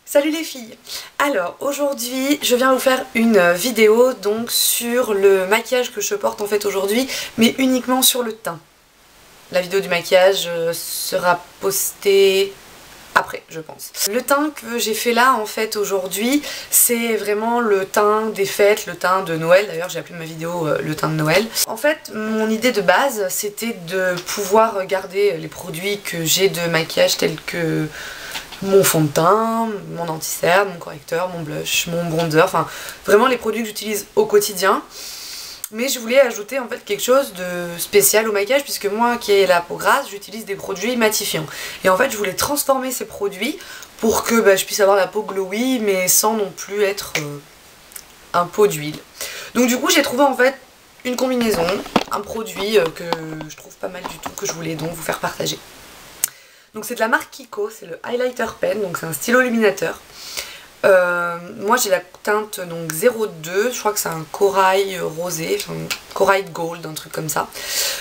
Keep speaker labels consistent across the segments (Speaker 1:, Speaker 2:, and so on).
Speaker 1: Salut les filles! Alors aujourd'hui je viens vous faire une vidéo donc sur le maquillage que je porte en fait aujourd'hui, mais uniquement sur le teint. La vidéo du maquillage sera postée après, je pense. Le teint que j'ai fait là en fait aujourd'hui, c'est vraiment le teint des fêtes, le teint de Noël. D'ailleurs j'ai appelé ma vidéo le teint de Noël. En fait mon idée de base c'était de pouvoir garder les produits que j'ai de maquillage tels que mon fond de teint, mon anti-cerne, mon correcteur, mon blush, mon bronzer, enfin vraiment les produits que j'utilise au quotidien. Mais je voulais ajouter en fait quelque chose de spécial au maquillage puisque moi qui ai la peau grasse, j'utilise des produits matifiants. Et en fait je voulais transformer ces produits pour que je puisse avoir la peau glowy mais sans non plus être un pot d'huile. Donc du coup j'ai trouvé en fait une combinaison, un produit que je trouve pas mal du tout, que je voulais donc vous faire partager. Donc c'est de la marque Kiko, c'est le Highlighter Pen, donc c'est un stylo illuminateur. Moi j'ai la teinte donc 02, je crois que c'est un corail rosé, enfin corail gold, un truc comme ça.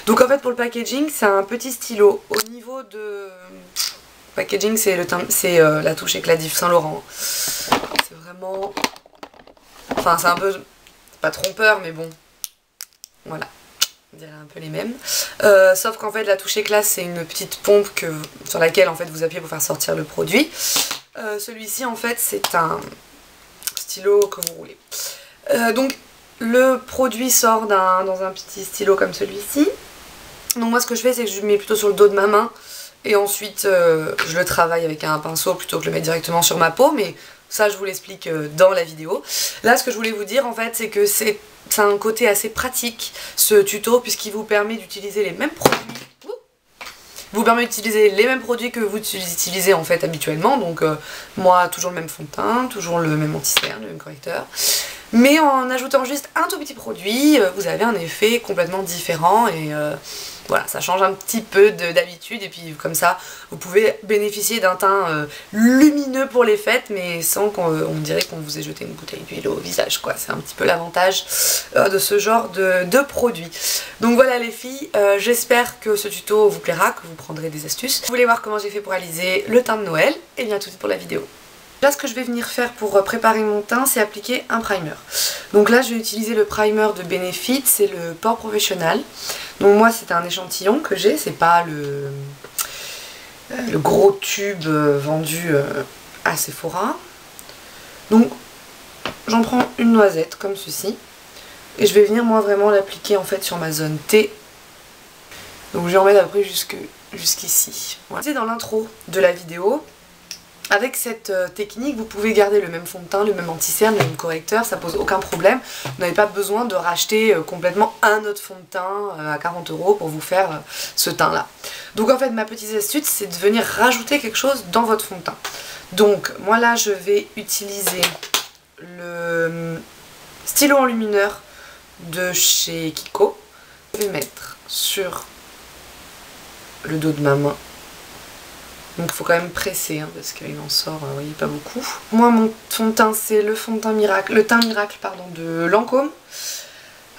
Speaker 1: Donc en fait pour le packaging c'est un petit stylo. Au niveau de packaging c'est la touche éclat d'Yves Saint Laurent. C'est vraiment, enfin c'est un peu, c'est pas trompeur mais bon, voilà. On dirait un peu les mêmes, sauf qu'en fait la touche éclat c'est une petite pompe sur laquelle en fait vous appuyez pour faire sortir le produit. Celui-ci en fait c'est un stylo que vous roulez. Donc le produit sort dans un petit stylo comme celui-ci. Donc moi ce que je fais c'est que je le mets plutôt sur le dos de ma main et ensuite je le travaille avec un pinceau plutôt que le mettre directement sur ma peau, mais ça je vous l'explique dans la vidéo. Là ce que je voulais vous dire en fait c'est que c'est un côté assez pratique ce tuto puisqu'il vous permet d'utiliser les mêmes produits. Vous permet d'utiliser les mêmes produits que vous utilisez en fait habituellement, donc moi toujours le même fond de teint, toujours le même anti-cerne, le même correcteur, mais en ajoutant juste un tout petit produit, vous avez un effet complètement différent et voilà, ça change un petit peu d'habitude et puis comme ça vous pouvez bénéficier d'un teint lumineux pour les fêtes mais sans qu'on dirait qu'on vous ait jeté une bouteille d'huile au visage quoi. C'est un petit peu l'avantage de ce genre de produit. Donc voilà les filles, j'espère que ce tuto vous plaira, que vous prendrez des astuces. Vous voulez voir comment j'ai fait pour réaliser le teint de Noël? Et bien tout de suite pour la vidéo. Là ce que je vais venir faire pour préparer mon teint c'est appliquer un primer. Donc là je vais utiliser le primer de Benefit, c'est le Pore Professional. Donc moi c'est un échantillon que j'ai, c'est pas le gros tube vendu à Sephora. Donc j'en prends une noisette comme ceci. Et je vais venir moi vraiment l'appliquer en fait sur ma zone T. Donc je vais en mettre après jusqu'ici. Voilà. C'est dans l'intro de la vidéo. Avec cette technique, vous pouvez garder le même fond de teint, le même anti-cerne, le même correcteur, ça pose aucun problème. Vous n'avez pas besoin de racheter complètement un autre fond de teint à 40 € pour vous faire ce teint là. Donc en fait ma petite astuce c'est de venir rajouter quelque chose dans votre fond de teint. Donc moi là je vais utiliser le stylo enlumineur de chez Kiko. Je vais mettre sur le dos de ma main. Donc il faut quand même presser hein, parce qu'il en sort, vous voyez, pas beaucoup. Moi mon fond de teint c'est le fond de teint miracle, le teint miracle pardon de Lancôme.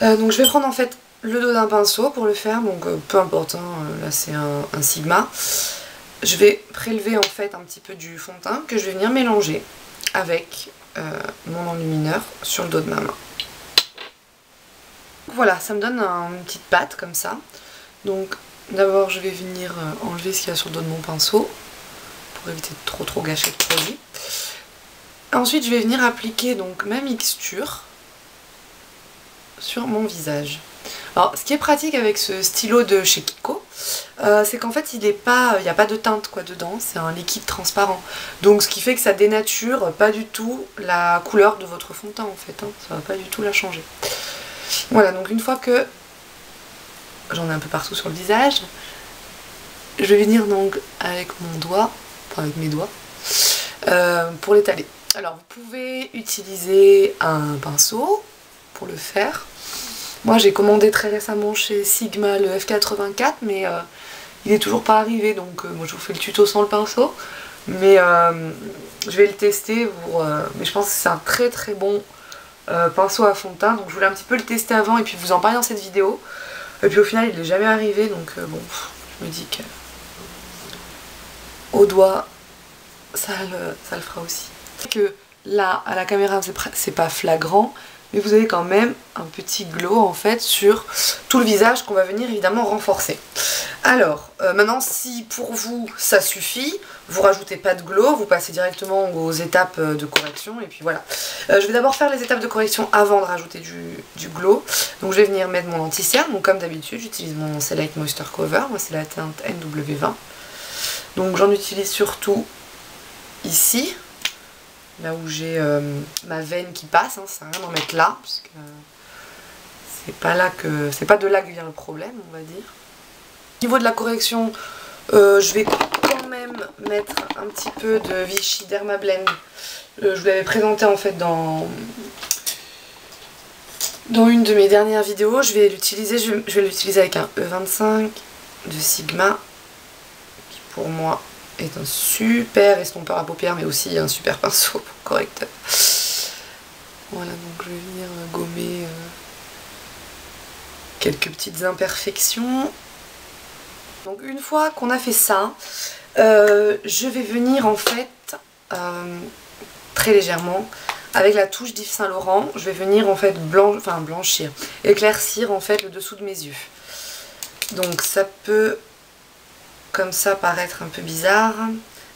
Speaker 1: Donc je vais prendre en fait le dos d'un pinceau pour le faire, donc peu importe, hein, là c'est un Sigma. Je vais prélever en fait un petit peu du fond de teint que je vais venir mélanger avec mon enlumineur sur le dos de ma main. Voilà, ça me donne une petite pâte comme ça. Donc d'abord je vais venir enlever ce qu'il y a sur le dos de mon pinceau pour éviter de trop gâcher le produit. Ensuite je vais venir appliquer donc ma mixture sur mon visage. Alors ce qui est pratique avec ce stylo de chez Kiko, c'est qu'en fait il n'y a pas de teinte quoi dedans, c'est un liquide transparent. Donc ce qui fait que ça dénature pas du tout la couleur de votre fond de teint en fait, hein. Ça va pas du tout la changer. Voilà, donc une fois que j'en ai un peu partout sur le visage, je vais venir donc avec mon doigt, enfin avec mes doigts, pour l'étaler. Alors vous pouvez utiliser un pinceau pour le faire. Moi j'ai commandé très récemment chez Sigma le F84 mais il est toujours pas arrivé donc moi je vous fais le tuto sans le pinceau. Mais je vais le tester mais je pense que c'est un très bon pinceau à fond de teint, donc je voulais un petit peu le tester avant et puis vous en parler dans cette vidéo. Et puis au final il n'est jamais arrivé donc bon, je me dis que au doigt ça le fera aussi. Que là, à la caméra, c'est pas flagrant, mais vous avez quand même un petit glow en fait sur tout le visage qu'on va venir évidemment renforcer. Alors, maintenant si pour vous ça suffit, vous rajoutez pas de glow, vous passez directement aux étapes de correction et puis voilà. Je vais d'abord faire les étapes de correction avant de rajouter du glow. Donc je vais venir mettre mon anti-cerne, donc comme d'habitude j'utilise mon Select Moisture Cover, moi c'est la teinte NW20. Donc j'en utilise surtout ici. Là où j'ai ma veine qui passe, hein, ça sert à rien d'en mettre là, parce que c'est pas de là que vient le problème, on va dire. Au niveau de la correction, je vais quand même mettre un petit peu de Vichy Dermablend. Je vous l'avais présenté en fait dans une de mes dernières vidéos. Je vais l'utiliser avec un E25 de Sigma, qui pour moi est un super estompeur à paupières mais aussi un super pinceau correcteur. Voilà, donc je vais venir gommer quelques petites imperfections. Donc une fois qu'on a fait ça, je vais venir en fait très légèrement avec la touche d'Yves Saint Laurent, je vais venir en fait blanchir, éclaircir en fait le dessous de mes yeux. Donc ça peut comme ça paraître un peu bizarre,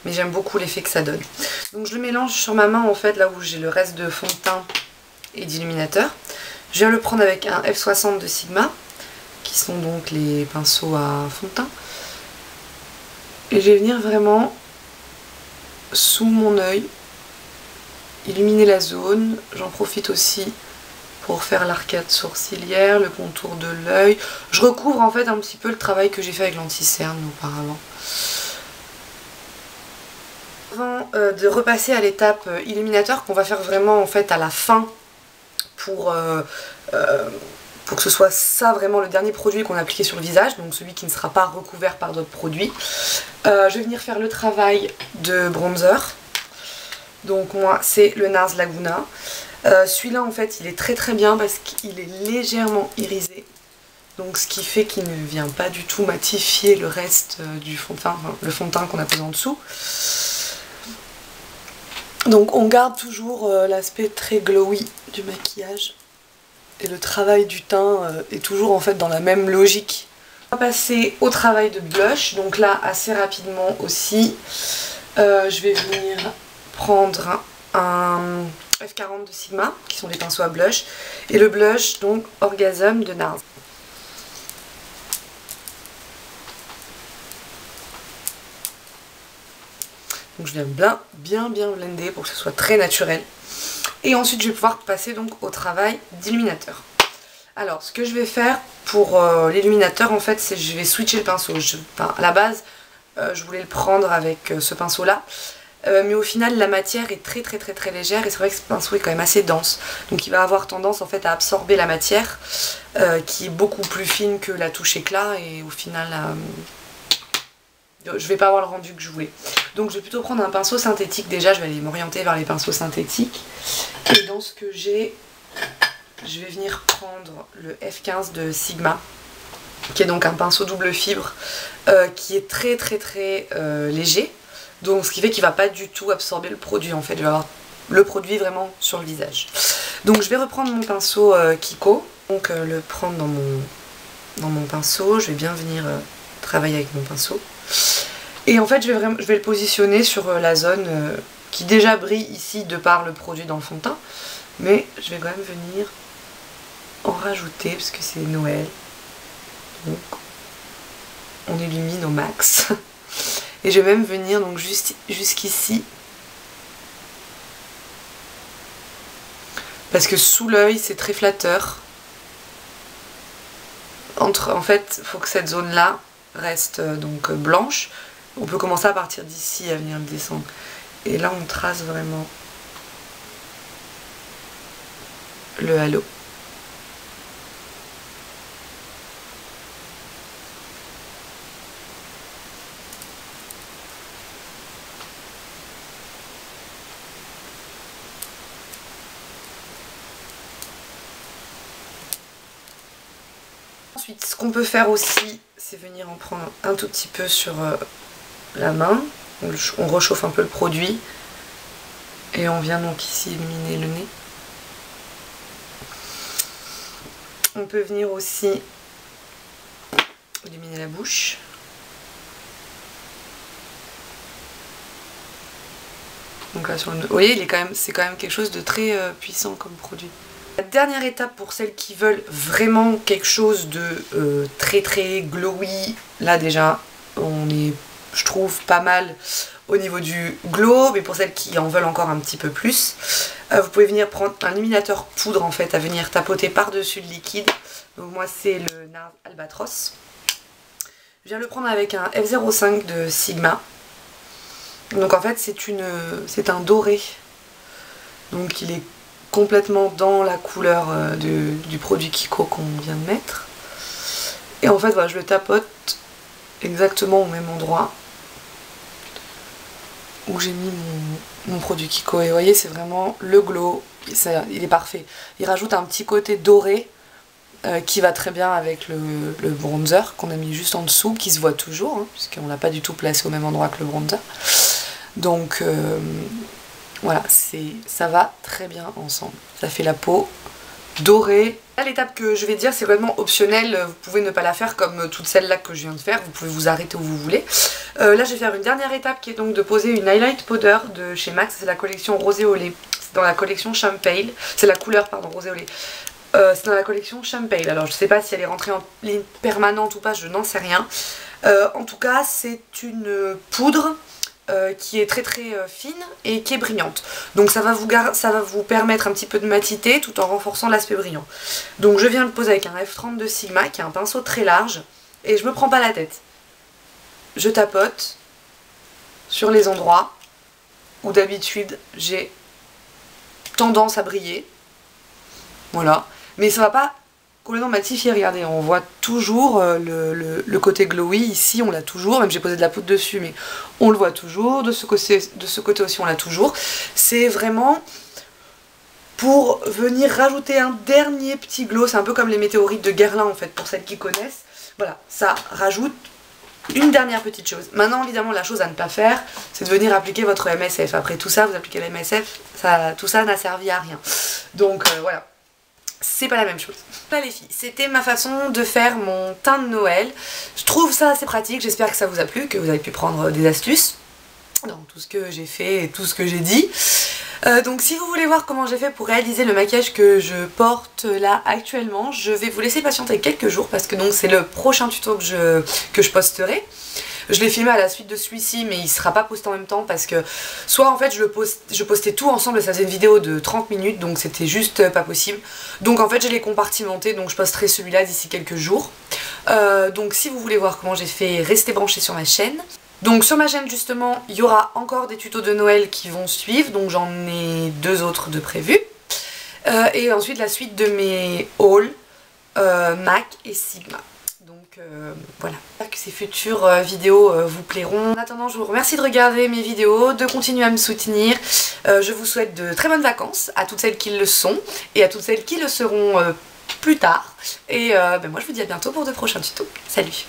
Speaker 1: mais j'aime beaucoup l'effet que ça donne. Donc je le mélange sur ma main en fait, là où j'ai le reste de fond de teint et d'illuminateur. Je viens le prendre avec un F60 de Sigma, qui sont donc les pinceaux à fond de teint. Et je vais venir vraiment sous mon œil illuminer la zone. J'en profite aussi pour faire l'arcade sourcilière, le contour de l'œil. Je recouvre en fait un petit peu le travail que j'ai fait avec l'anti-cerne auparavant. Avant de repasser à l'étape illuminateur qu'on va faire vraiment en fait à la fin pour que ce soit ça vraiment le dernier produit qu'on a appliqué sur le visage, donc celui qui ne sera pas recouvert par d'autres produits. Je vais venir faire le travail de bronzer. Donc moi c'est le NARS Laguna. Celui-là en fait il est très bien parce qu'il est légèrement irisé, donc ce qui fait qu'il ne vient pas du tout matifier le reste du fond de teint, enfin, le fond de teint qu'on a posé en dessous. Donc on garde toujours l'aspect très glowy du maquillage et le travail du teint est toujours en fait dans la même logique. On va passer au travail de blush, donc là assez rapidement aussi je vais venir prendre un F40 de Sigma, qui sont des pinceaux à blush, et le blush donc Orgasm de NARS. Donc je viens bien blender pour que ce soit très naturel. Et ensuite je vais pouvoir passer donc au travail d'illuminateur. Alors ce que je vais faire pour l'illuminateur en fait, c'est que je vais switcher le pinceau. À la base je voulais le prendre avec ce pinceau là. Mais au final la matière est très légère et c'est vrai que ce pinceau est quand même assez dense, donc il va avoir tendance en fait à absorber la matière qui est beaucoup plus fine que la touche éclat, et au final je vais pas avoir le rendu que je voulais. Donc je vais plutôt prendre un pinceau synthétique. Déjà je vais aller m'orienter vers les pinceaux synthétiques, et dans ce que j'ai, je vais venir prendre le F15 de Sigma, qui est donc un pinceau double fibre qui est très léger. Donc ce qui fait qu'il ne va pas du tout absorber le produit en fait, je vais avoir le produit vraiment sur le visage. Donc je vais reprendre mon pinceau Kiko, donc le prendre dans mon pinceau, je vais bien venir travailler avec mon pinceau. Et en fait je vais le positionner sur la zone qui déjà brille ici de par le produit dans le fond de teint, mais je vais quand même venir en rajouter parce que c'est Noël, donc on illumine au max. Et je vais même venir donc jusqu'ici, parce que sous l'œil c'est très flatteur. En fait, il faut que cette zone là reste donc blanche. On peut commencer à partir d'ici à venir le descendre. Et là on trace vraiment le halo. Ensuite, ce qu'on peut faire aussi, c'est venir en prendre un tout petit peu sur la main. On réchauffe un peu le produit. Et on vient donc ici illuminer le nez. On peut venir aussi illuminer la bouche. Donc là sur le... Vous voyez, c'est quand même quelque chose de très puissant comme produit. La dernière étape pour celles qui veulent vraiment quelque chose de très glowy, là déjà on est, je trouve, pas mal au niveau du glow, mais pour celles qui en veulent encore un petit peu plus, vous pouvez venir prendre un illuminateur poudre en fait à venir tapoter par-dessus le liquide. Donc moi c'est le NARS Albatros. Je viens le prendre avec un F05 de Sigma. Donc en fait c'est un doré. Donc il est complètement dans la couleur du produit Kiko qu'on vient de mettre. Et en fait voilà, je le tapote exactement au même endroit où j'ai mis mon produit Kiko. Et vous voyez, c'est vraiment le glow, il est parfait. Il rajoute un petit côté doré qui va très bien avec le bronzer qu'on a mis juste en dessous, qui se voit toujours, hein, puisqu'on l'a pas du tout placé au même endroit que le bronzer. Donc voilà, ça va très bien ensemble. Ça fait la peau dorée. Là, l'étape que je vais dire, c'est vraiment optionnel. Vous pouvez ne pas la faire comme toutes celles-là que je viens de faire. Vous pouvez vous arrêter où vous voulez. Là, je vais faire une dernière étape qui est donc de poser une highlight powder de chez MAC. C'est la collection rosé au lait. C'est dans la collection Champagne. C'est la couleur, pardon, rosé au lait. C'est dans la collection Champagne. Alors, je sais pas si elle est rentrée en ligne permanente ou pas, je n'en sais rien. En tout cas, c'est une poudre qui est très fine et qui est brillante. Donc ça va vous permettre un petit peu de matité tout en renforçant l'aspect brillant. Donc je viens le poser avec un F30 de Sigma qui est un pinceau très large et je me prends pas la tête. Je tapote sur les endroits où d'habitude j'ai tendance à briller. Voilà. Mais ça va pas complètement matifier, regardez, on voit toujours le côté glowy, ici on l'a toujours, même j'ai posé de la poudre dessus, mais on le voit toujours, de ce côté aussi on l'a toujours. C'est vraiment pour venir rajouter un dernier petit glow, c'est un peu comme les météorites de Guerlain en fait, pour celles qui connaissent. Voilà, ça rajoute une dernière petite chose. Maintenant évidemment la chose à ne pas faire, c'est de venir appliquer votre MSF. Après tout ça, vous appliquez la MSF, tout ça n'a servi à rien. Donc voilà. C'est pas la même chose. Là les filles, c'était ma façon de faire mon teint de Noël. Je trouve ça assez pratique, j'espère que ça vous a plu, que vous avez pu prendre des astuces dans tout ce que j'ai fait et tout ce que j'ai dit. Donc si vous voulez voir comment j'ai fait pour réaliser le maquillage que je porte là actuellement, je vais vous laisser patienter quelques jours parce que donc c'est le prochain tuto que je posterai. Je l'ai filmé à la suite de celui-ci mais il sera pas posté en même temps parce que soit en fait je postais tout ensemble et ça faisait une vidéo de 30 minutes donc c'était juste pas possible. Donc en fait je l'ai compartimenté, donc je posterai celui-là d'ici quelques jours. Donc si vous voulez voir comment j'ai fait, restez branchés sur ma chaîne. Donc sur ma chaîne justement il y aura encore des tutos de Noël qui vont suivre, donc j'en ai 2 autres de prévus. Et ensuite la suite de mes hauls MAC et Sigma. Donc voilà, j'espère que ces futures vidéos vous plairont. En attendant, je vous remercie de regarder mes vidéos, de continuer à me soutenir. Je vous souhaite de très bonnes vacances à toutes celles qui le sont et à toutes celles qui le seront plus tard. Et moi je vous dis à bientôt pour de prochains tutos. Salut!